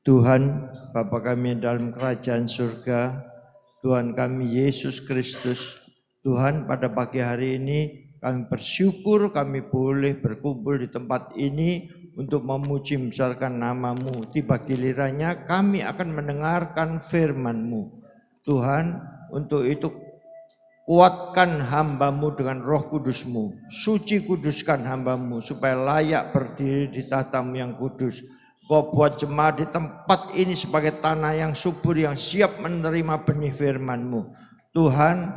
Tuhan, Bapa kami yang dalam kerajaan surga, Tuhan kami Yesus Kristus, Tuhan pada pagi hari ini kami bersyukur kami boleh berkumpul di tempat ini untuk memuji membesarkan nama-Mu. Tiba gilirannya kami akan mendengarkan firman-Mu. Tuhan, untuk itu kuatkan hamba-Mu dengan roh kudus-Mu. Suci kuduskan hamba-Mu supaya layak berdiri di tahta-Mu yang kudus. Kau buat jemaat di tempat ini sebagai tanah yang subur yang siap menerima benih firman-Mu. Tuhan,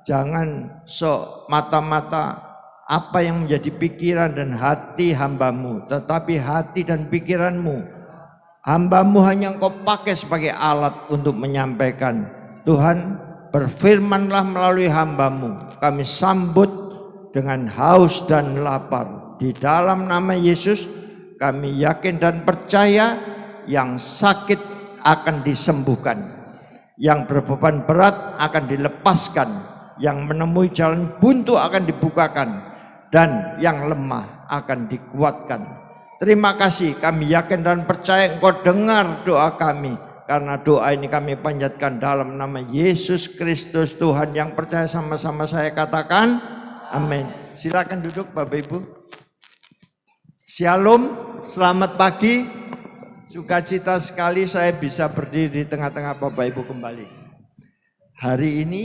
jangan semata-mata apa yang menjadi pikiran dan hati hamba-Mu, tetapi hati dan pikiran-Mu. Hamba-Mu hanya Engkau pakai sebagai alat untuk menyampaikan. Tuhan, berfirmanlah melalui hamba-Mu. Kami sambut dengan haus dan lapar. Di dalam nama Yesus, kami yakin dan percaya yang sakit akan disembuhkan, yang berbeban berat akan dilepaskan, yang menemui jalan buntu akan dibukakan, dan yang lemah akan dikuatkan. Terima kasih, kami yakin dan percaya Engkau dengar doa kami, karena doa ini kami panjatkan dalam nama Yesus Kristus Tuhan. Yang percaya sama-sama saya katakan amin. Silakan duduk Bapak Ibu. Shalom, selamat pagi. Sukacita sekali saya bisa berdiri di tengah-tengah Bapak Ibu kembali. Hari ini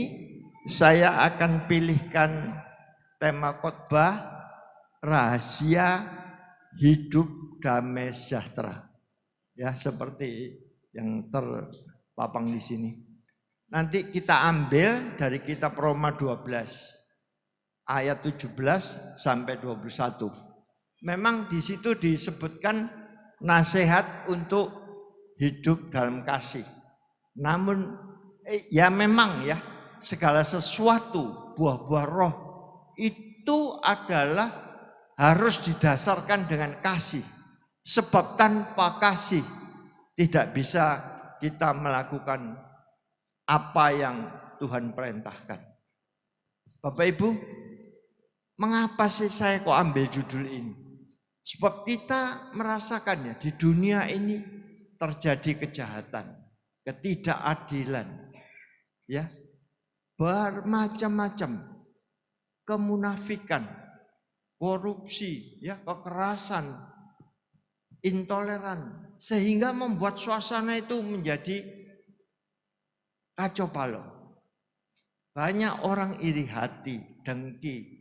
saya akan pilihkan tema khotbah rahasia hidup damai sejahtera. Ya, seperti yang terpapang di sini. Nanti kita ambil dari kitab Roma 12 ayat 17 sampai 21. Memang di situ disebutkan nasihat untuk hidup dalam kasih. Namun ya memang ya, segala sesuatu buah-buah roh itu adalah harus didasarkan dengan kasih. Sebab tanpa kasih tidak bisa kita melakukan apa yang Tuhan perintahkan. Bapak Ibu, mengapa sih saya kok ambil judul ini? Sebab kita merasakannya di dunia ini terjadi kejahatan, ketidakadilan, ya, bermacam-macam, kemunafikan, korupsi, ya, kekerasan, intoleran, sehingga membuat suasana itu menjadi kacau balau. Banyak orang iri hati, dengki.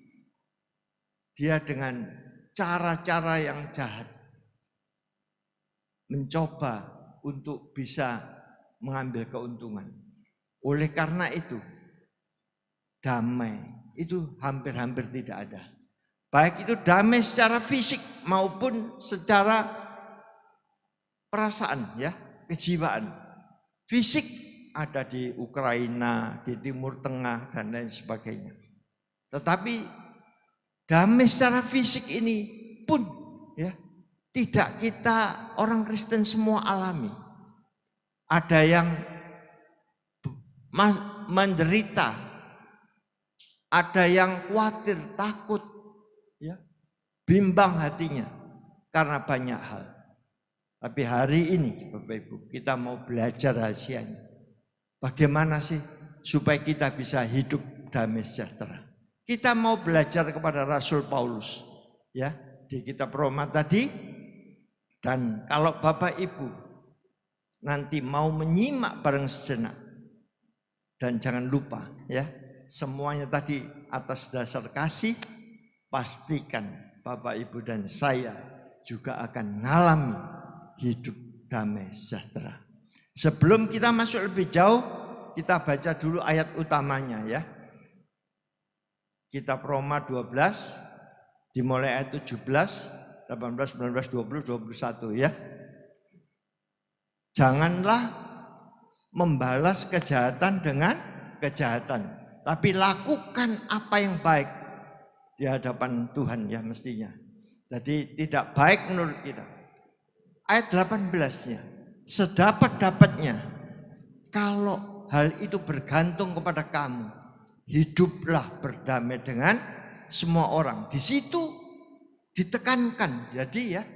Dia dengan cara-cara yang jahat mencoba untuk bisa mengambil keuntungan. Oleh karena itu, damai itu hampir-hampir tidak ada. Baik itu damai secara fisik maupun secara perasaan, ya, kejiwaan. Fisik ada di Ukraina, di Timur Tengah dan lain sebagainya. Tetapi damai secara fisik ini pun ya tidak kita orang Kristen semua alami. Ada yang menderita, ada yang khawatir, takut, ya, bimbang hatinya karena banyak hal. Tapi hari ini Bapak Ibu, kita mau belajar rahasianya. Bagaimana sih supaya kita bisa hidup damai sejahtera? Kita mau belajar kepada Rasul Paulus, ya, di kitab Roma tadi. Dan kalau Bapak Ibu nanti mau menyimak bareng sejenak, dan jangan lupa ya, semuanya tadi atas dasar kasih, pastikan Bapak Ibu dan saya juga akan mengalami hidup damai sejahtera. Sebelum kita masuk lebih jauh, kita baca dulu ayat utamanya ya. Kitab Roma 12 dimulai ayat 17, 18, 19, 20, 21 ya. Janganlah membalas kejahatan dengan kejahatan, tapi lakukan apa yang baik di hadapan Tuhan ya mestinya. Jadi tidak baik menurut kita. Ayat 18-nya, sedapat-dapatnya kalau hal itu bergantung kepada kamu, hiduplah berdamai dengan semua orang. Di situ ditekankan, jadi ya,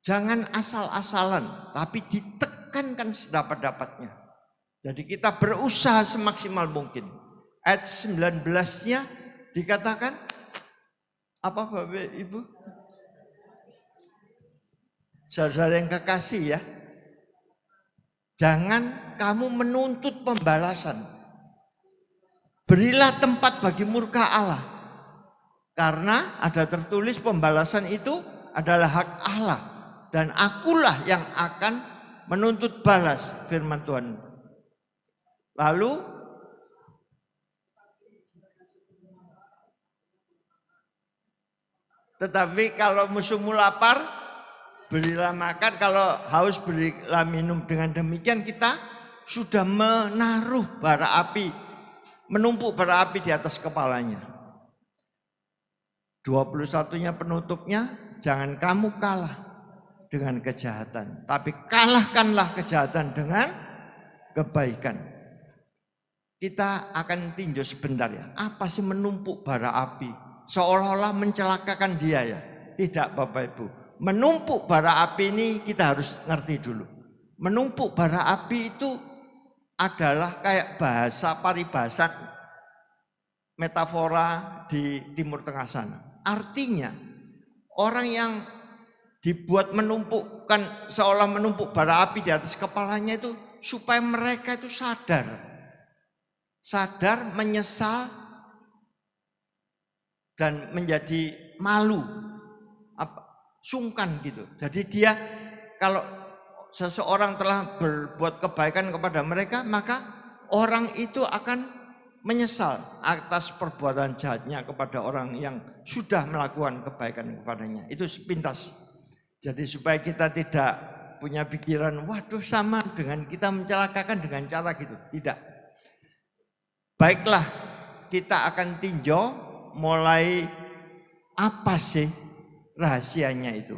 jangan asal-asalan, tapi ditekankan tekankan sedapat-dapatnya. Jadi kita berusaha semaksimal mungkin. Ayat 19-nya dikatakan apa Bapak Ibu? Saudara yang kekasih ya. Jangan kamu menuntut pembalasan. Berilah tempat bagi murka Allah. Karena ada tertulis pembalasan itu adalah hak Allah. Dan akulah yang akan menuntut balas, firman Tuhan. Lalu tetapi kalau musuhmu lapar, berilah makan, kalau haus berilah minum. Dengan demikian kita sudah menaruh bara api, menumpuk bara api di atas kepalanya. 21-nya penutupnya, jangan kamu kalah dengan kejahatan, tapi kalahkanlah kejahatan dengan kebaikan. Kita akan tinjau sebentar ya, apa sih menumpuk bara api? Seolah-olah mencelakakan dia ya. Tidak Bapak Ibu. Menumpuk bara api ini kita harus ngerti dulu. Menumpuk bara api itu adalah kayak bahasa paribasa metafora di Timur Tengah sana. Artinya orang yang dibuat menumpukkan, seolah menumpuk bara api di atas kepalanya itu supaya mereka itu sadar, menyesal, dan menjadi malu, sungkan gitu. Jadi dia kalau seseorang telah berbuat kebaikan kepada mereka, maka orang itu akan menyesal atas perbuatan jahatnya kepada orang yang sudah melakukan kebaikan kepadanya. Itu sepintas. Jadi supaya kita tidak punya pikiran, waduh sama dengan kita mencelakakan dengan cara gitu. Tidak. Baiklah, kita akan tinjau mulai apa sih rahasianya itu.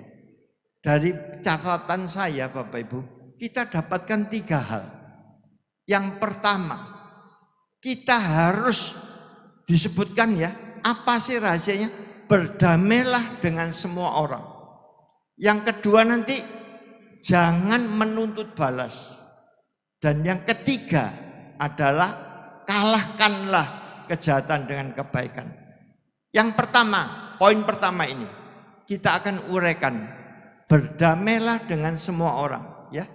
Dari catatan saya Bapak Ibu, kita dapatkan 3 hal. Yang pertama, kita harus disebutkan ya, apa sih rahasianya? Berdamailah dengan semua orang. Yang kedua nanti, jangan menuntut balas. Dan yang ketiga adalah kalahkanlah kejahatan dengan kebaikan. Yang pertama, poin pertama ini kita akan uraikan, berdamailah dengan semua orang ya.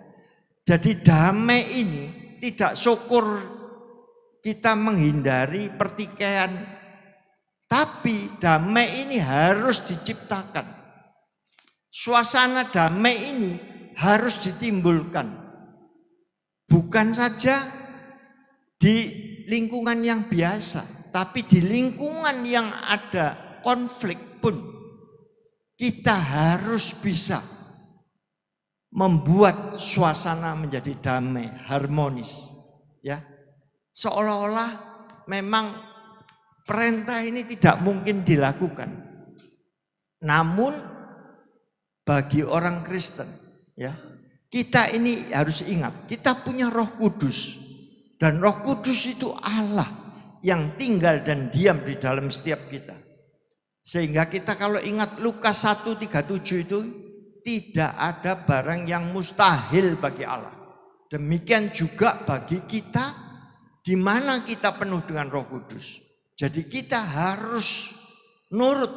Jadi damai ini tidak syukur kita menghindari pertikaian, tapi damai ini harus diciptakan. Suasana damai ini harus ditimbulkan. Bukan saja di lingkungan yang biasa, tapi di lingkungan yang ada konflik pun kita harus bisa membuat suasana menjadi damai, harmonis. Ya, seolah-olah memang perintah ini tidak mungkin dilakukan. Namun bagi orang Kristen, ya, kita ini harus ingat, kita punya Roh Kudus, dan Roh Kudus itu Allah yang tinggal dan diam di dalam setiap kita. Sehingga kita kalau ingat Lukas 1:37 itu, tidak ada barang yang mustahil bagi Allah. Demikian juga bagi kita, di mana kita penuh dengan Roh Kudus. Jadi kita harus nurut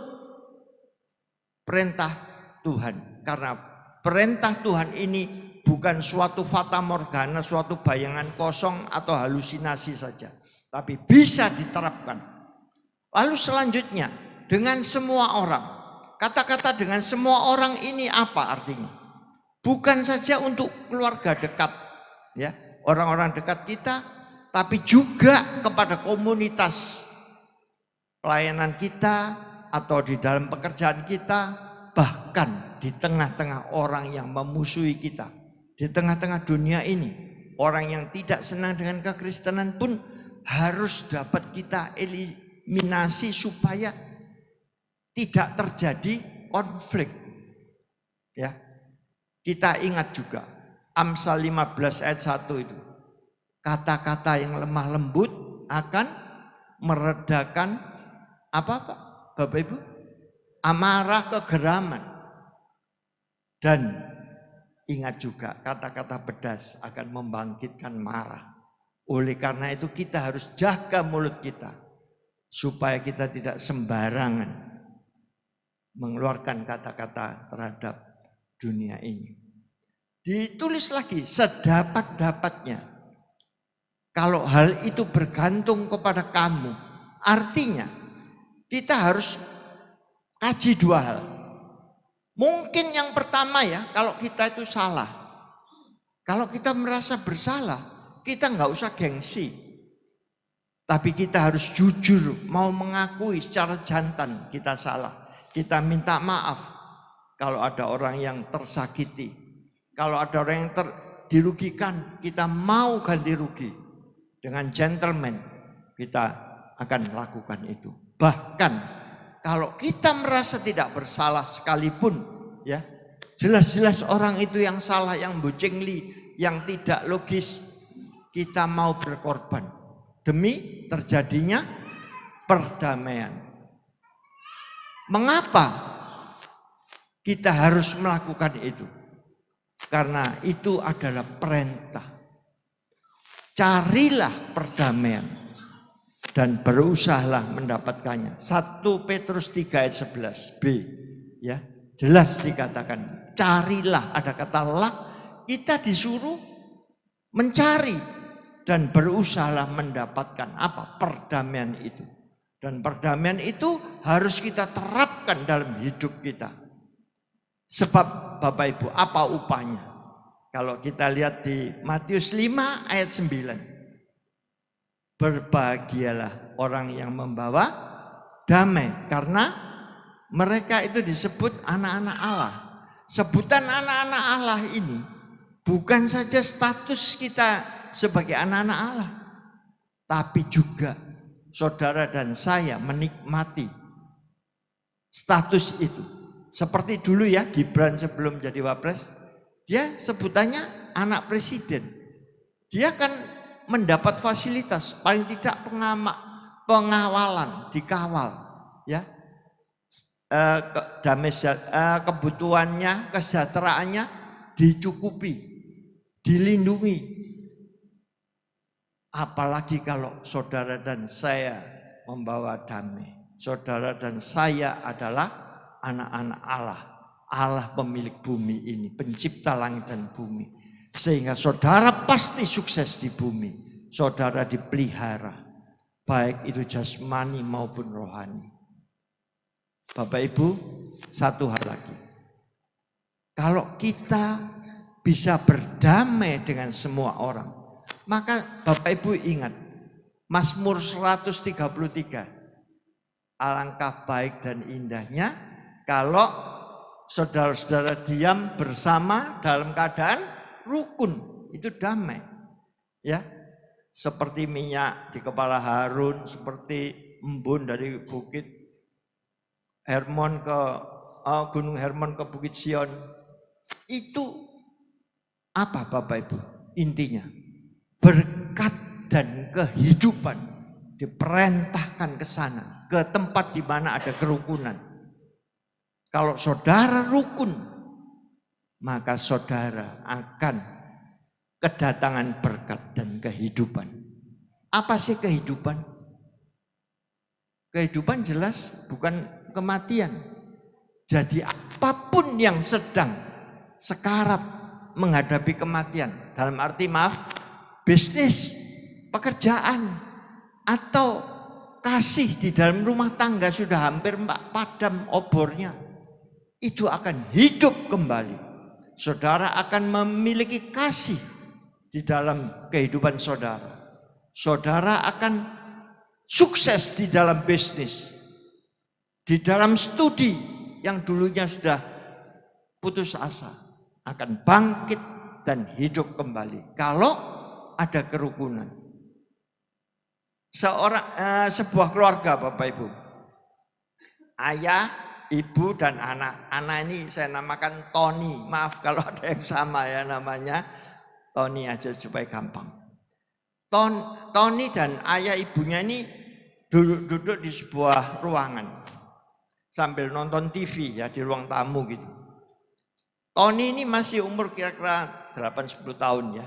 perintah Tuhan. Karena perintah Tuhan ini bukan suatu fata morgana, suatu bayangan kosong atau halusinasi saja, tapi bisa diterapkan. Lalu selanjutnya, dengan semua orang. Kata-kata dengan semua orang ini apa artinya? Bukan saja untuk keluarga dekat, ya, orang-orang dekat kita, tapi juga kepada komunitas pelayanan kita atau di dalam pekerjaan kita, bahkan di tengah-tengah orang yang memusuhi kita, di tengah-tengah dunia ini, orang yang tidak senang dengan kekristenan pun harus dapat kita eliminasi supaya tidak terjadi konflik. Ya. Kita ingat juga Amsal 15 ayat 1 itu. Kata-kata yang lemah lembut akan meredakan apa Pak? Bapak Ibu? Amarah, kegeraman. Dan ingat juga kata-kata pedas akan membangkitkan marah. Oleh karena itu kita harus jaga mulut kita supaya kita tidak sembarangan mengeluarkan kata-kata terhadap dunia ini. Ditulis lagi sedapat-dapatnya. Kalau hal itu bergantung kepada kamu, artinya kita harus kaji dua hal. Mungkin yang pertama ya, kalau kita itu salah. Kalau kita merasa bersalah, kita nggak usah gengsi. Tapi kita harus jujur, mau mengakui secara jantan kita salah. Kita minta maaf kalau ada orang yang tersakiti. Kalau ada orang yang dirugikan, kita mau ganti rugi. Dengan gentleman kita akan lakukan itu. Bahkan kalau kita merasa tidak bersalah sekalipun, ya jelas-jelas orang itu yang salah, yang bojengli, yang tidak logis, kita mau berkorban demi terjadinya perdamaian. Mengapa kita harus melakukan itu? Karena itu adalah perintah. Carilah perdamaian dan berusahalah mendapatkannya. 1 Petrus 3 ayat 11b, ya jelas dikatakan carilah, ada kata lah, kita disuruh mencari dan berusahalah mendapatkan apa? Perdamaian itu. Dan perdamaian itu harus kita terapkan dalam hidup kita. Sebab Bapak Ibu, apa upahnya? Kalau kita lihat di Matius 5 ayat 9. Berbahagialah orang yang membawa damai, karena mereka itu disebut anak-anak Allah. Sebutan anak-anak Allah ini bukan saja status kita sebagai anak-anak Allah, tapi juga saudara dan saya menikmati status itu. Seperti dulu ya, Gibran sebelum jadi wapres, dia sebutannya anak presiden. Dia kan mendapat fasilitas, paling tidak pengawalan, dikawal, ya, kebutuhannya, kesejahteraannya dicukupi, dilindungi. Apalagi kalau saudara dan saya membawa damai. Saudara dan saya adalah anak-anak Allah. Allah pemilik bumi ini, pencipta langit dan bumi. Sehingga saudara pasti sukses di bumi. Saudara dipelihara, baik itu jasmani maupun rohani. Bapak Ibu, satu hal lagi. Kalau kita bisa berdamai dengan semua orang, maka Bapak Ibu ingat Mazmur 133. Alangkah baik dan indahnya kalau saudara-saudara diam bersama dalam keadaan rukun, itu damai. Ya, seperti minyak di kepala Harun, seperti embun dari bukit Hermon ke Gunung Hermon ke Bukit Sion. Itu apa Bapak Ibu? Intinya berkat dan kehidupan diperintahkan ke sana, ke tempat di mana ada kerukunan. Kalau saudara rukun, maka saudara akan kedatangan berkat dan kehidupan. Apa sih kehidupan? Kehidupan jelas bukan kematian. Jadi apapun yang sedang sekarat menghadapi kematian, dalam arti maaf, bisnis, pekerjaan, atau kasih di dalam rumah tangga sudah hampir padam obornya, itu akan hidup kembali. Saudara akan memiliki kasih di dalam kehidupan saudara. Saudara akan sukses di dalam bisnis, di dalam studi yang dulunya sudah putus asa, akan bangkit dan hidup kembali kalau ada kerukunan. Sebuah keluarga Bapak Ibu, ayah, ibu dan anak. Anak ini saya namakan Tony. Maaf kalau ada yang sama ya namanya. Tony aja supaya gampang. Tony dan ayah ibunya ini duduk di sebuah ruangan sambil nonton TV ya, di ruang tamu gitu. Tony ini masih umur kira-kira 8-10 tahun ya.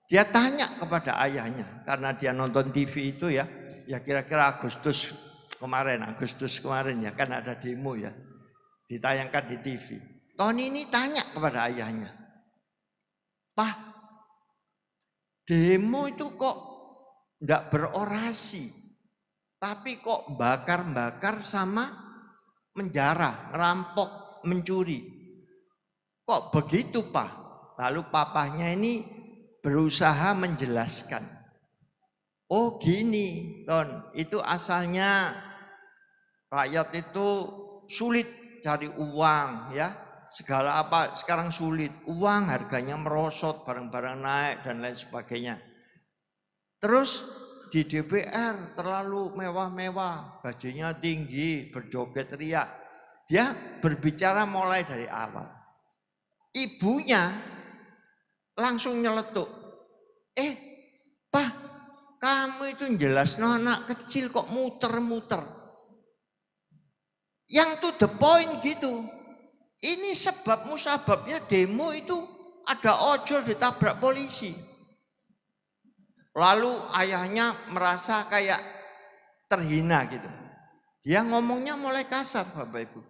Dia tanya kepada ayahnya, karena dia nonton TV itu ya kira-kira Agustus kemarin ya, kan ada demo ya, ditayangkan di TV. Tony ini tanya kepada ayahnya, "Pak, demo itu kok enggak berorasi, tapi kok bakar-bakar sama menjarah, ngerampok, mencuri. Kok begitu, Pak?" Lalu papahnya ini berusaha menjelaskan. "Oh gini, Ton, itu asalnya rakyat itu sulit cari uang ya. Segala apa sekarang sulit. Uang harganya merosot, barang-barang naik dan lain sebagainya. Terus di DPR terlalu mewah-mewah, bajunya tinggi, berjoget riak." Dia berbicara mulai dari awal. Ibunya langsung nyeletuk, "Pak, kamu itu jelas anak kecil kok muter-muter." Yang to the point gitu. Ini sebab musababnya demo itu ada ojol ditabrak polisi. Lalu ayahnya merasa kayak terhina gitu. Dia ngomongnya mulai kasar, Bapak Ibu.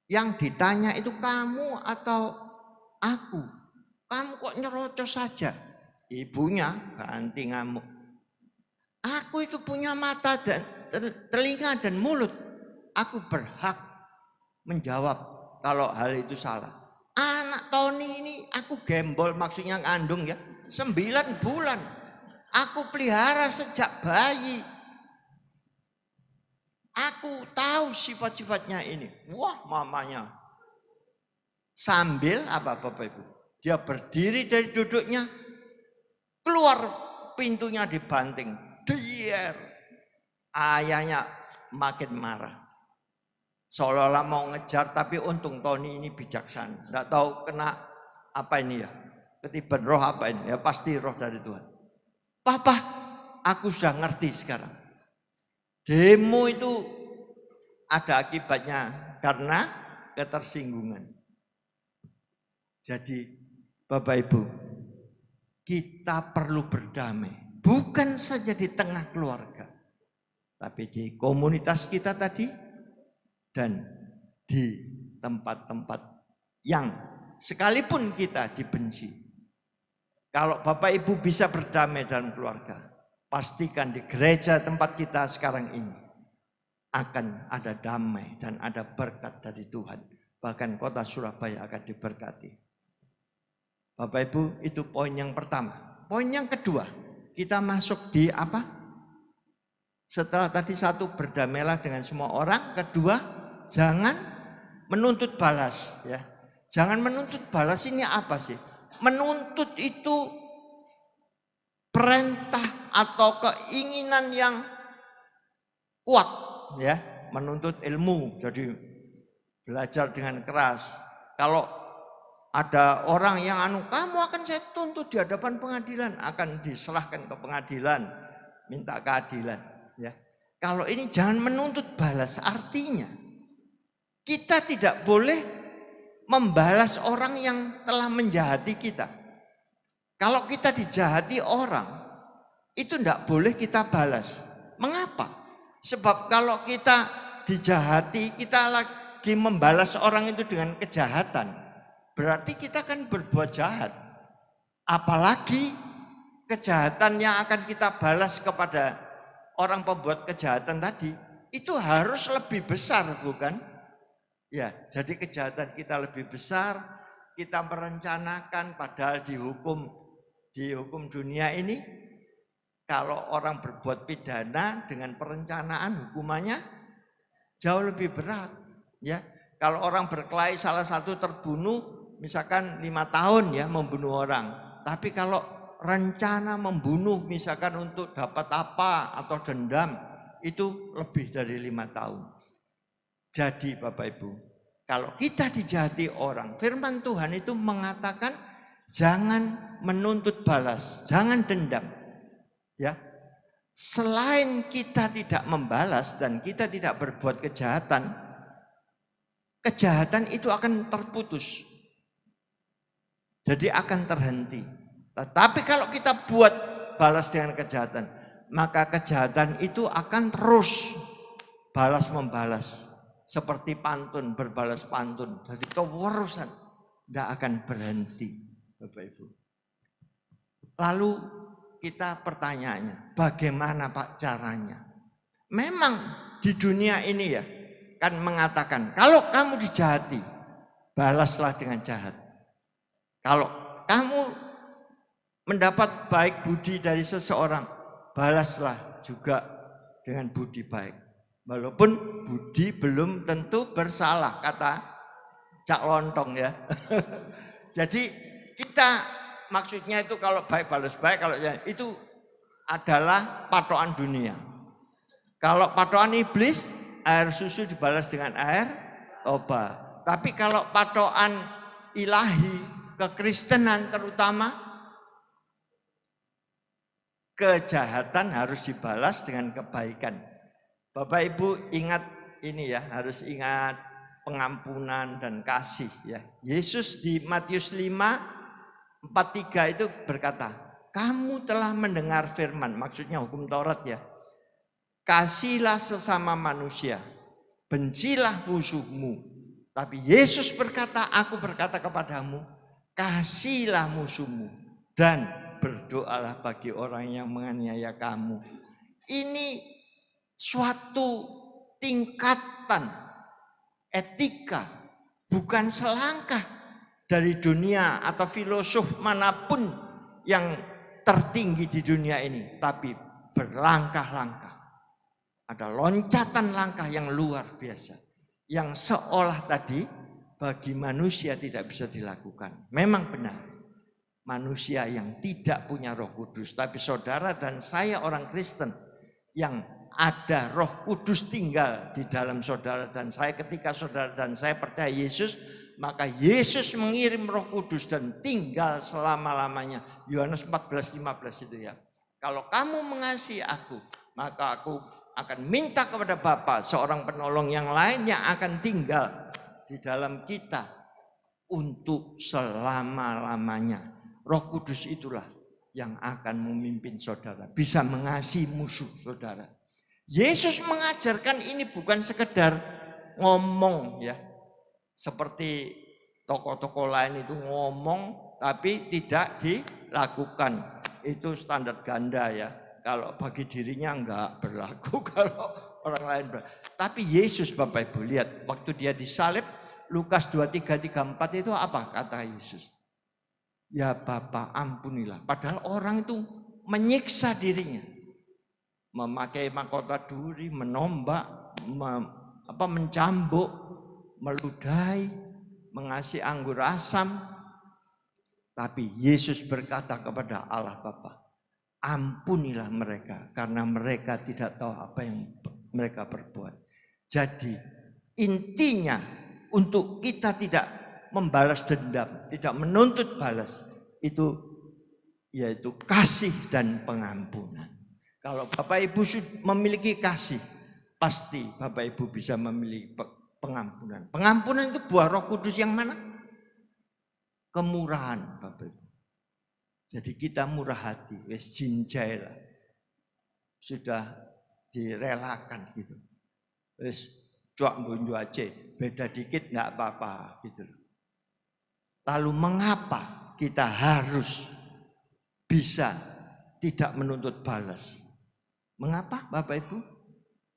Yang ditanya itu kamu atau aku? Kamu kok nyerocos saja?" Ibunya ganti ngamuk. "Aku itu punya mata dan telinga dan mulut. Aku berhak menjawab kalau hal itu salah. Anak Tony ini aku gembol, maksudnya ngandung ya, 9 bulan. Aku pelihara sejak bayi. Aku tahu sifat-sifatnya ini." Wah, mamanya. Sambil apa Bapak Ibu? Dia berdiri dari duduknya, keluar pintunya dibanting. Dier. Ayahnya makin marah. Seolah-olah mau ngejar, tapi untung Tony ini bijaksana. Enggak tahu kena apa ini ya. Ketiban roh apa ini? Ya pasti roh dari Tuhan. "Papa, aku sudah ngerti sekarang. Demo itu ada akibatnya karena ketersinggungan." Jadi Bapak Ibu, kita perlu berdamai. Bukan saja di tengah keluarga, tapi di komunitas kita tadi dan di tempat-tempat yang sekalipun kita dibenci. Kalau Bapak Ibu bisa berdamai dalam keluarga, pastikan di gereja tempat kita sekarang ini akan ada damai dan ada berkat dari Tuhan. Bahkan kota Surabaya akan diberkati. Bapak Ibu, itu poin yang pertama. Poin yang kedua, kita masuk di apa? Setelah tadi satu, berdamailah dengan semua orang. Kedua, jangan menuntut balas ya. Jangan menuntut balas ini apa sih? Menuntut itu perintah atau keinginan yang kuat ya, menuntut ilmu. Jadi belajar dengan keras. Kalau ada orang yang kamu akan saya tuntut di hadapan pengadilan, akan diserahkan ke pengadilan, minta keadilan ya. Kalau ini jangan menuntut balas, artinya kita tidak boleh membalas orang yang telah menjahati kita. Kalau kita dijahati orang, itu tidak boleh kita balas. Mengapa? Sebab kalau kita dijahati, kita lagi membalas orang itu dengan kejahatan, berarti kita kan berbuat jahat. Apalagi kejahatan yang akan kita balas kepada orang pembuat kejahatan tadi, itu harus lebih besar, bukan? Ya, jadi kejahatan kita lebih besar, kita merencanakan, padahal di hukum dunia ini, kalau orang berbuat pidana dengan perencanaan, hukumannya jauh lebih berat. Ya, kalau orang berkelahi salah satu terbunuh, misalkan 5 tahun ya membunuh orang. Tapi kalau rencana membunuh misalkan untuk dapat apa atau dendam, itu lebih dari 5 tahun. Jadi Bapak Ibu, kalau kita dijahati orang, firman Tuhan itu mengatakan jangan menuntut balas, jangan dendam. Ya. Selain kita tidak membalas dan kita tidak berbuat kejahatan, kejahatan itu akan terputus. Jadi akan terhenti. Tetapi kalau kita buat balas dengan kejahatan, maka kejahatan itu akan terus balas membalas. Seperti pantun, berbalas pantun. Jadi kewarusan tidak akan berhenti, Bapak Ibu. Lalu kita pertanyaannya, bagaimana Pak caranya? Memang di dunia ini ya, kan mengatakan, kalau kamu dijahati, balaslah dengan jahat. Kalau kamu mendapat baik budi dari seseorang, balaslah juga dengan budi baik. Walaupun budi belum tentu bersalah, kata Cak Lontong ya. Jadi kita maksudnya itu kalau baik balas baik, kalau itu adalah patokan dunia. Kalau patokan iblis, air susu dibalas dengan air toba. Tapi kalau patokan ilahi, kekristenan terutama, kejahatan harus dibalas dengan kebaikan. Bapak Ibu ingat ini ya, harus ingat pengampunan dan kasih ya. Yesus di Matius 5:43 itu berkata, kamu telah mendengar firman, maksudnya hukum Taurat ya. Kasihlah sesama manusia, bencilah musuhmu. Tapi Yesus berkata, aku berkata kepadamu, kasihlah musuhmu dan berdoalah bagi orang yang menganiaya kamu. Ini suatu tingkatan etika, bukan selangkah dari dunia atau filosof manapun yang tertinggi di dunia ini, tapi berlangkah-langkah. Ada loncatan langkah yang luar biasa, yang seolah tadi bagi manusia tidak bisa dilakukan. Memang benar, manusia yang tidak punya Roh Kudus, tapi saudara dan saya orang Kristen yang ada Roh Kudus tinggal di dalam saudara dan saya. Ketika saudara dan saya percaya Yesus, maka Yesus mengirim Roh Kudus dan tinggal selama-lamanya. Yohanes 14:15 itu ya. Kalau kamu mengasihi aku, maka aku akan minta kepada Bapa seorang penolong yang lain yang akan tinggal di dalam kita untuk selama-lamanya. Roh Kudus itulah yang akan memimpin saudara, bisa mengasihi musuh saudara. Yesus mengajarkan ini bukan sekedar ngomong ya, seperti tokoh-tokoh lain itu ngomong tapi tidak dilakukan. Itu standar ganda ya. Kalau bagi dirinya enggak berlaku, kalau orang lain berlaku. Tapi Yesus, Bapak Ibu lihat, waktu dia disalib, Lukas 23:34 itu apa kata Yesus? Ya Bapa, ampunilah. Padahal orang itu menyiksa dirinya. Memakai mahkota duri, menombak, mencambuk, meludahi, mengasih anggur asam. Tapi Yesus berkata kepada Allah Bapa, ampunilah mereka karena mereka tidak tahu apa yang mereka perbuat. Jadi intinya untuk kita tidak membalas dendam, tidak menuntut balas, itu yaitu kasih dan pengampunan. Kalau Bapak Ibu memiliki kasih, pasti Bapak Ibu bisa memiliki pengampunan. Pengampunan itu buah Roh Kudus yang mana? Kemurahan, Bapak Ibu. Jadi kita murah hati, wis jinjai lah. Sudah direlakan gitu. Wis cuak bunju aja, beda dikit enggak apa-apa gitu. Lalu mengapa kita harus bisa tidak menuntut balas? Mengapa Bapak Ibu?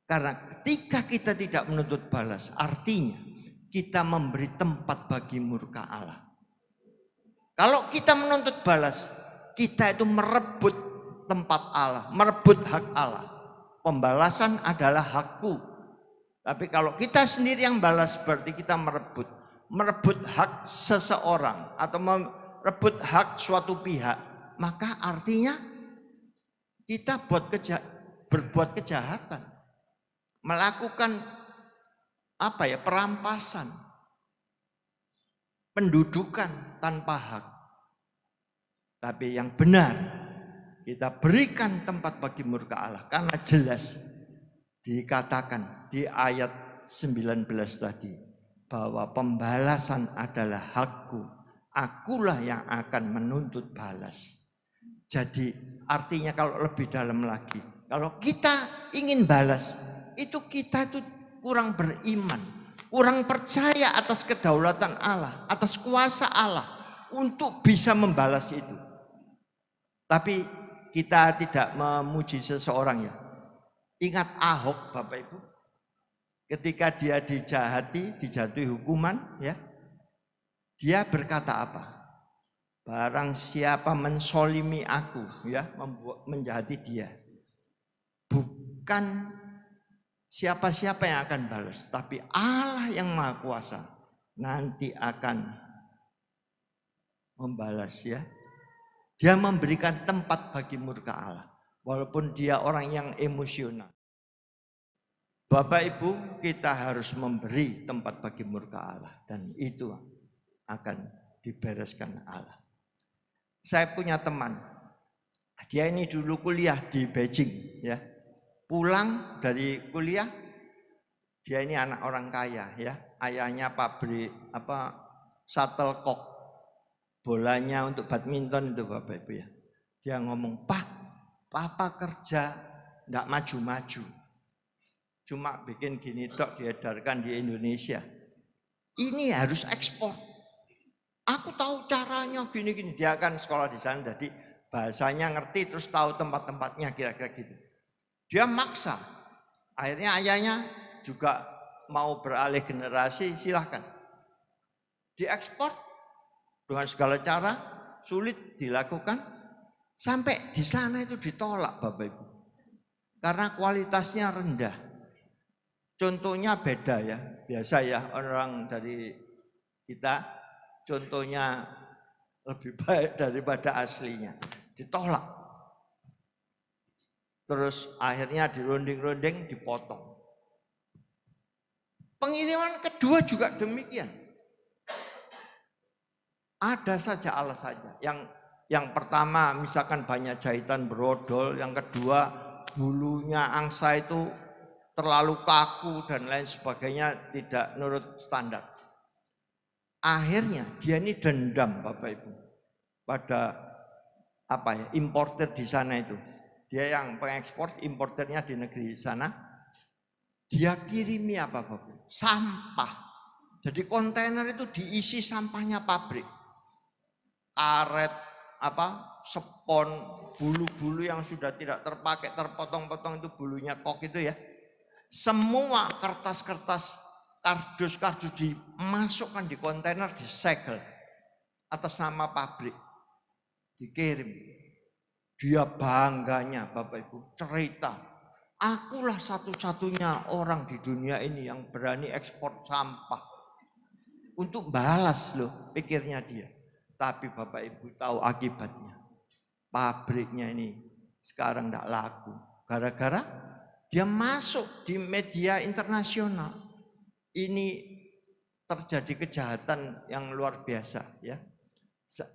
Karena ketika kita tidak menuntut balas, artinya kita memberi tempat bagi murka Allah. Kalau kita menuntut balas, kita itu merebut tempat Allah, merebut hak Allah. Pembalasan adalah hakku. Tapi kalau kita sendiri yang balas, berarti kita merebut hak seseorang atau merebut hak suatu pihak. Maka artinya kita berbuat kejahatan, melakukan perampasan, pendudukan tanpa hak. Tapi yang benar, kita berikan tempat bagi murka Allah, karena jelas dikatakan di ayat 19 tadi, bahwa pembalasan adalah hakku. Akulah yang akan menuntut balas. Jadi artinya kalau lebih dalam lagi, kalau kita ingin balas, itu kita itu kurang beriman, kurang percaya atas kedaulatan Allah, atas kuasa Allah untuk bisa membalas itu. Tapi kita tidak memuji seseorang ya. Ingat Ahok Bapak Ibu, ketika dia dijatuhi hukuman ya, dia berkata apa? Barang siapa mensolimi aku ya, menjahati dia, bukan siapa-siapa yang akan balas, tapi Allah yang Maha Kuasa nanti akan membalas ya. Dia memberikan tempat bagi murka Allah, walaupun dia orang yang emosional. Bapak Ibu, kita harus memberi tempat bagi murka Allah, dan itu akan dibereskan Allah. Saya punya teman, dia ini dulu kuliah di Beijing ya. Pulang dari kuliah, dia ini anak orang kaya ya. Ayahnya pabrik shuttlecock, bolanya untuk badminton itu Bapak Ibu ya. Dia ngomong, "Pak, Papa kerja enggak maju-maju. Cuma bikin gini dok, diedarkan di Indonesia. Ini harus ekspor. Aku tahu caranya gini-gini." Dia kan sekolah di sana, jadi bahasanya ngerti, terus tahu tempat-tempatnya kira-kira gitu. Dia maksa. Akhirnya ayahnya juga mau beralih generasi, silahkan. Diekspor dengan segala cara, sulit dilakukan. Sampai di sana itu ditolak Bapak Ibu. Karena kualitasnya rendah. Contohnya beda ya, biasa ya orang dari kita contohnya lebih baik daripada aslinya, ditolak. Terus akhirnya dirunding-runding, dipotong. Pengiriman kedua juga demikian. Ada saja alasannya. Yang pertama misalkan banyak jahitan brodol, yang kedua bulunya angsa itu terlalu kaku dan lain sebagainya, tidak menurut standar. Akhirnya dia ini dendam Bapak Ibu pada importer di sana itu. Dia yang pengekspor, importernya di negeri sana. Dia kirimi apa Bapak? Sampah. Jadi kontainer itu diisi sampahnya pabrik. Karet, spon, bulu-bulu yang sudah tidak terpakai, terpotong-potong itu bulunya kok itu ya. Semua kertas-kertas, kardus-kardus dimasukkan di kontainer, disegel atas nama pabrik, dikirim. Dia bangganya Bapak Ibu cerita, akulah satu-satunya orang di dunia ini yang berani ekspor sampah untuk balas loh, pikirnya dia. Tapi Bapak Ibu tahu akibatnya, pabriknya ini sekarang tidak laku gara-gara dia masuk di media internasional. Ini terjadi kejahatan yang luar biasa ya.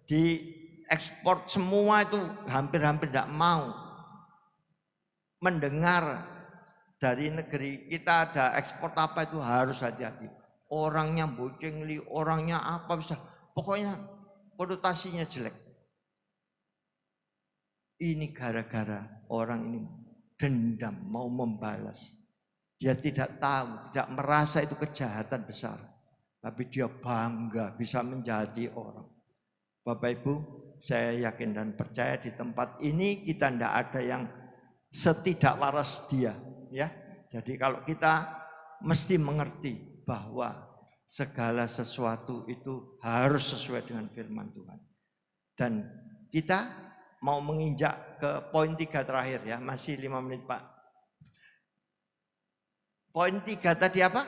Di ekspor semua itu hampir-hampir tidak mau mendengar dari negeri kita ada ekspor apa itu harus hati-hati. Orangnya bocengli, orangnya apa bisa, pokoknya konotasinya jelek. Ini gara-gara orang ini dendam, mau membalas. Dia tidak tahu, tidak merasa itu kejahatan besar. Tapi dia bangga bisa menjahati orang. Bapak Ibu, saya yakin dan percaya di tempat ini kita tidak ada yang setidak waras dia. Ya, jadi kalau kita mesti mengerti bahwa segala sesuatu itu harus sesuai dengan firman Tuhan. Dan kita mau menginjak ke poin 3 terakhir ya, masih 5 menit Pak. Poin 3 tadi apa?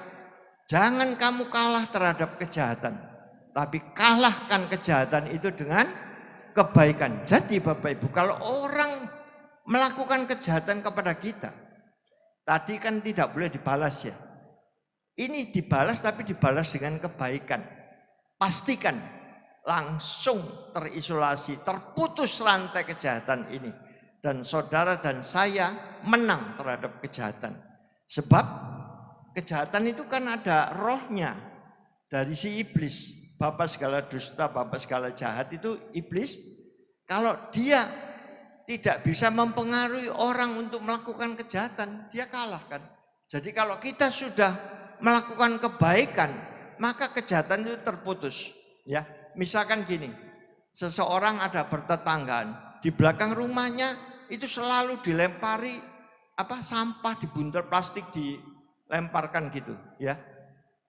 Jangan kamu kalah terhadap kejahatan, tapi kalahkan kejahatan itu dengan kebaikan. Jadi Bapak Ibu, kalau orang melakukan kejahatan kepada kita, tadi kan tidak boleh dibalas ya. Ini dibalas tapi dibalas dengan kebaikan. Pastikan langsung terisolasi, terputus rantai kejahatan ini. Dan saudara dan saya menang terhadap kejahatan. Sebab kejahatan itu kan ada rohnya. dari si iblis, bapak segala dusta, bapak segala jahat itu iblis. Kalau dia tidak bisa mempengaruhi orang untuk melakukan kejahatan, dia kalah kan. Jadi kalau kita sudah melakukan kebaikan, maka kejahatan itu terputus. Ya, misalkan gini, seseorang ada bertetanggaan, di belakang rumahnya itu selalu dilempari sampah, dibuntel plastik, dilemparkan gitu, ya.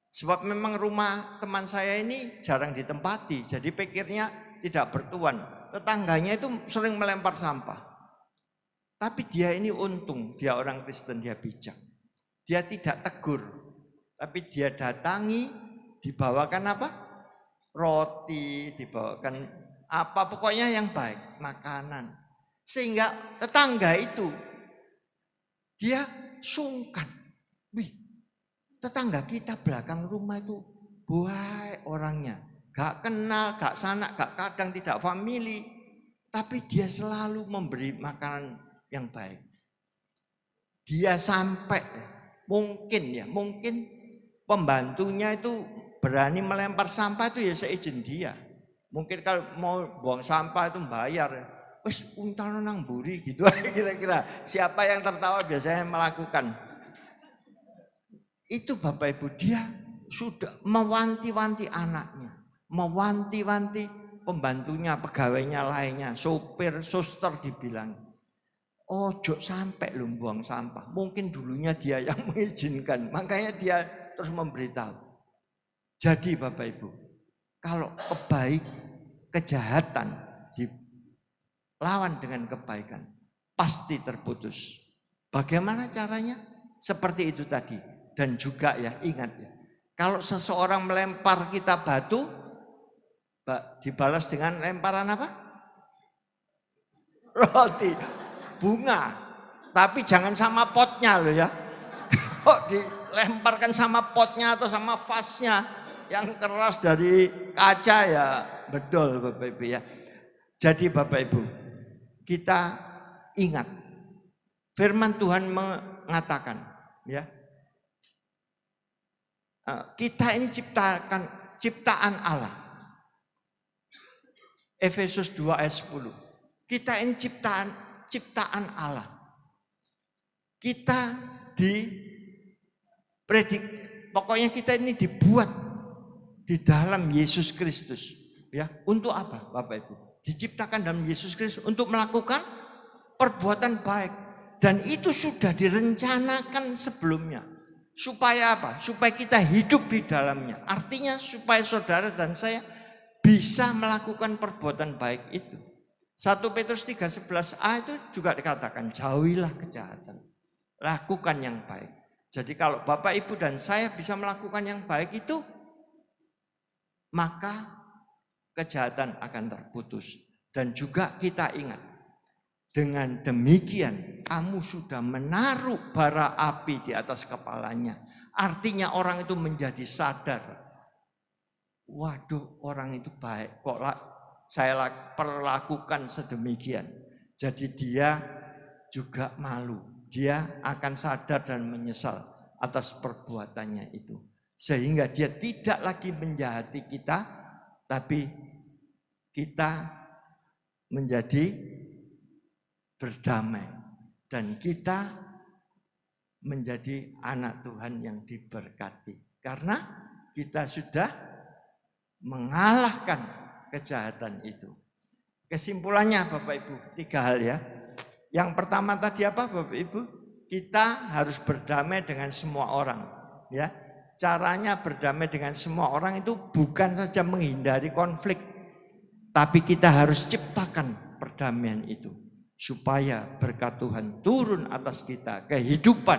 Sebab memang rumah teman saya ini jarang ditempati, jadi pikirnya tidak bertuan. Tetangganya itu sering melempar sampah. Tapi dia ini untung, dia orang Kristen, dia bijak. Dia tidak tegur, tapi dia datangi, dibawakan apa? Roti, dibawakan apa, pokoknya yang baik, makanan. Sehingga tetangga itu, dia sungkan. Wih, tetangga kita belakang rumah itu baik orangnya. Gak kenal, gak sanak, gak kadang, tidak famili. Tapi dia selalu memberi makanan yang baik. Dia sampai mungkin pembantunya itu berani melempar sampah itu ya seizin dia. Mungkin kalau mau buang sampah itu bayar. Wes untal nang mburi gitu kira-kira. Siapa yang tertawa biasanya melakukan. Itu Bapak Ibu, dia sudah mewanti-wanti anaknya, mewanti-wanti pembantunya, pegawainya lainnya, sopir, suster dibilang, ojo sampai lu buang sampah. Mungkin dulunya dia yang mengizinkan, makanya dia terus memberitahu. Jadi Bapak Ibu, kalau kejahatan dilawan dengan kebaikan, pasti terputus. Bagaimana caranya? Seperti itu tadi. Dan juga ya, ingat ya, kalau seseorang melempar kita batu, dibalas dengan lemparan apa? Roti, bunga. Tapi jangan sama potnya loh ya. Kok dilemparkan sama potnya atau sama vasnya yang keras dari kaca ya, betul Bapak Ibu ya. Jadi Bapak Ibu, kita ingat firman Tuhan mengatakan ya, kita ini ciptaan Allah. Efesus 2 ayat 10. Kita ini ciptaan Allah. Kita pokoknya kita ini dibuat di dalam Yesus Kristus. Ya, untuk apa Bapak Ibu? Diciptakan dalam Yesus Kristus untuk melakukan perbuatan baik. Dan itu sudah direncanakan sebelumnya. Supaya apa? Supaya kita hidup di dalamnya. Artinya supaya saudara dan saya bisa melakukan perbuatan baik itu. 1 Petrus 3:11a itu juga dikatakan, jauhilah kejahatan, lakukan yang baik. Jadi kalau Bapak Ibu dan saya bisa melakukan yang baik itu, maka kejahatan akan terputus. Dan juga kita ingat, dengan demikian kamu sudah menaruh bara api di atas kepalanya. Artinya orang itu menjadi sadar. Waduh, orang itu baik kok saya perlakukan sedemikian. Jadi dia juga malu. Dia akan sadar dan menyesal atas perbuatannya itu. Sehingga dia tidak lagi menjahati kita, tapi kita menjadi berdamai dan kita menjadi anak Tuhan yang diberkati karena kita sudah mengalahkan kejahatan itu. Kesimpulannya Bapak Ibu, 3 hal ya. Yang pertama tadi apa Bapak Ibu? Kita harus berdamai dengan semua orang ya. Caranya berdamai dengan semua orang itu bukan saja menghindari konflik, tapi kita harus ciptakan perdamaian itu. Supaya berkat Tuhan turun atas kita, kehidupan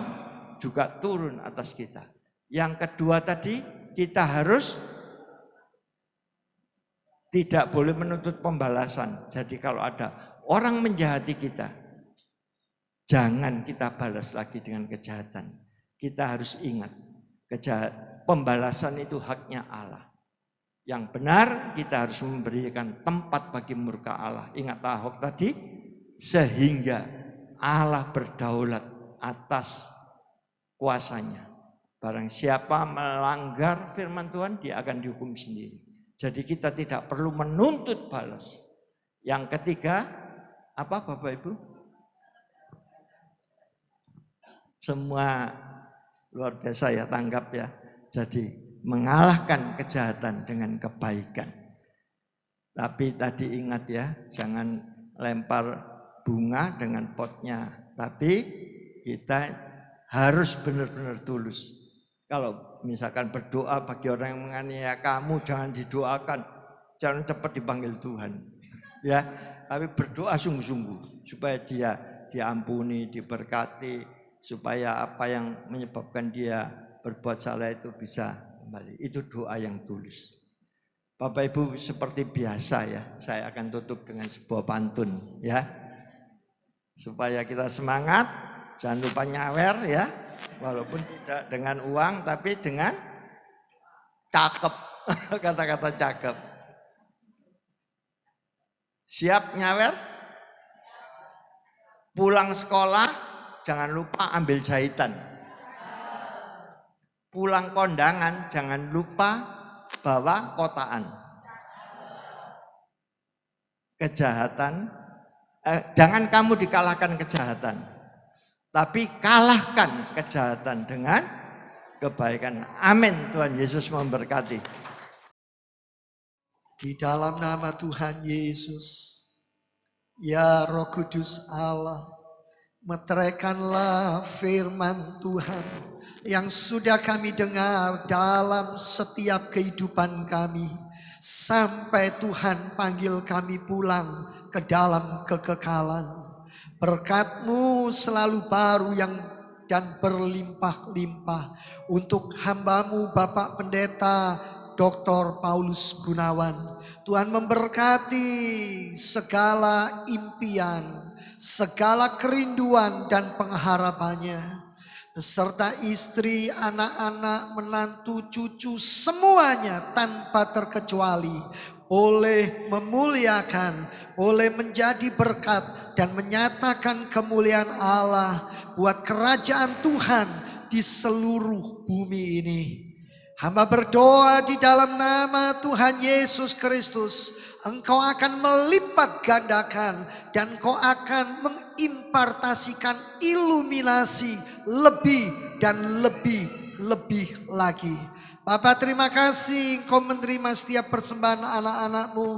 juga turun atas kita. Yang kedua tadi, kita harus tidak boleh menuntut pembalasan. Jadi kalau ada orang menjahati kita, jangan kita balas lagi dengan kejahatan. Kita harus ingat, pembalasan itu haknya Allah. Yang benar kita harus memberikan tempat bagi murka Allah. Ingat Ahok tadi, sehingga Allah berdaulat atas kuasanya. Barang siapa melanggar firman Tuhan, dia akan dihukum sendiri. Jadi kita tidak perlu menuntut balas. Yang ketiga, apa Bapak Ibu? Semua luar biasa ya, tanggap ya. Jadi mengalahkan kejahatan dengan kebaikan. Tapi tadi ingat ya, jangan lempar bunga dengan potnya. Tapi kita harus benar-benar tulus. Kalau misalkan berdoa bagi orang yang menganiaya kamu, jangan didoakan, jangan cepat dipanggil Tuhan. Ya, tapi berdoa sungguh-sungguh supaya dia diampuni, diberkati, supaya apa yang menyebabkan dia berbuat salah itu bisa kembali. Itu doa yang tulus. Bapak Ibu, seperti biasa ya, saya akan tutup dengan sebuah pantun ya. Supaya kita semangat, jangan lupa nyawer ya. Walaupun tidak dengan uang, tapi dengan cakep. Kata-kata cakep. Siap nyawer? Pulang sekolah, jangan lupa ambil jahitan. Pulang kondangan, jangan lupa bawa kotaan. Kejahatan, jangan kamu dikalahkan kejahatan. Tapi kalahkan kejahatan dengan kebaikan. Amin. Tuhan Yesus memberkati. Di dalam nama Tuhan Yesus, ya Roh Kudus Allah, meteraikanlah firman Tuhan yang sudah kami dengar dalam setiap kehidupan kami, sampai Tuhan panggil kami pulang ke dalam kekekalan. Berkat-Mu selalu baru dan berlimpah-limpah untuk hamba-Mu Bapak Pendeta Dr. Paulus Gunawan. Tuhan memberkati segala impian, segala kerinduan dan pengharapannya, beserta istri, anak-anak, menantu, cucu, semuanya tanpa terkecuali boleh memuliakan, boleh menjadi berkat dan menyatakan kemuliaan Allah buat kerajaan Tuhan di seluruh bumi ini. Hamba berdoa di dalam nama Tuhan Yesus Kristus, Engkau akan melipat gandakan dan Engkau akan mengimpartasikan iluminasi lebih dan lebih lagi. Bapak, terima kasih Engkau menerima setiap persembahan anak-anak-Mu.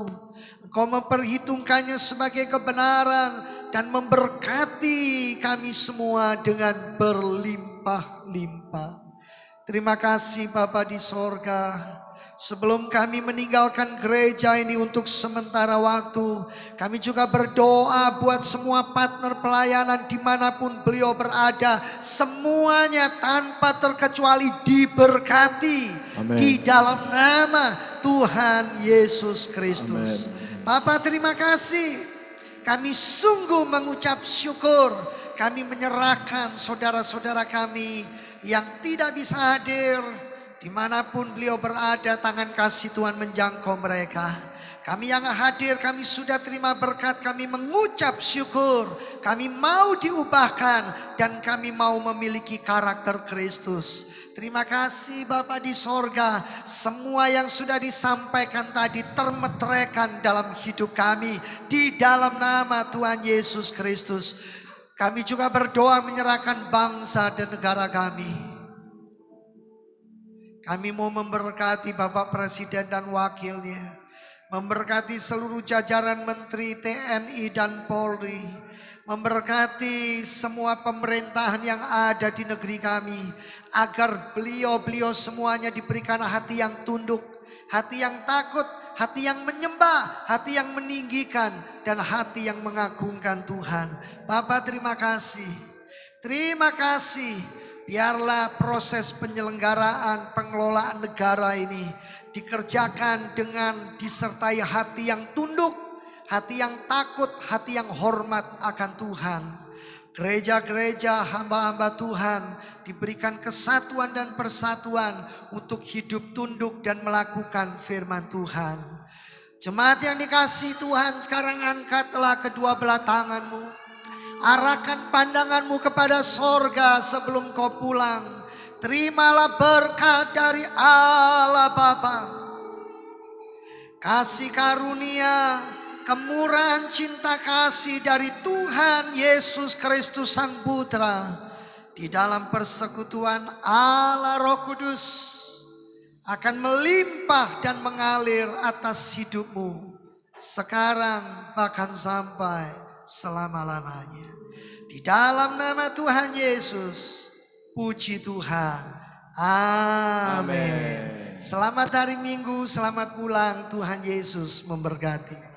Engkau memperhitungkannya sebagai kebenaran dan memberkati kami semua dengan berlimpah-limpah. Terima kasih Bapa di sorga. Sebelum kami meninggalkan gereja ini untuk sementara waktu, kami juga berdoa buat semua partner pelayanan dimanapun beliau berada. Semuanya tanpa terkecuali diberkati. Amen. Di dalam nama Tuhan Yesus Kristus. Bapak, terima kasih. Kami sungguh mengucap syukur. Kami menyerahkan saudara-saudara kami yang tidak bisa hadir, dimanapun beliau berada, tangan kasih Tuhan menjangkau mereka. Kami yang hadir, kami sudah terima berkat, kami mengucap syukur. Kami mau diubahkan dan kami mau memiliki karakter Kristus. Terima kasih Bapa di sorga. Semua yang sudah disampaikan tadi termeteraikan dalam hidup kami. Di dalam nama Tuhan Yesus Kristus. Kami juga berdoa menyerahkan bangsa dan negara kami. Kami mau memberkati Bapak Presiden dan wakilnya. Memberkati seluruh jajaran Menteri TNI dan Polri. Memberkati semua pemerintahan yang ada di negeri kami. Agar beliau-beliau semuanya diberikan hati yang tunduk, hati yang takut, hati yang menyembah, hati yang meninggikan, dan hati yang mengagungkan Tuhan. Bapak, terima kasih. Terima kasih. Biarlah proses penyelenggaraan pengelolaan negara ini dikerjakan dengan disertai hati yang tunduk, hati yang takut, hati yang hormat akan Tuhan. Gereja-gereja hamba-hamba Tuhan diberikan kesatuan dan persatuan untuk hidup tunduk dan melakukan firman Tuhan. Jemaat yang dikasihi Tuhan, sekarang angkatlah kedua belah tanganmu. Arahkan pandanganmu kepada sorga sebelum kau pulang. terimalah berkat dari Allah Bapa, kasih karunia, kemurahan cinta kasih dari Tuhan Yesus Kristus Sang Putra, di dalam persekutuan Allah Roh Kudus akan melimpah dan mengalir atas hidupmu sekarang bahkan sampai selama-lamanya. Di dalam nama Tuhan Yesus, puji Tuhan. Amin. Selamat hari Minggu, selamat pulang. Tuhan Yesus memberkati.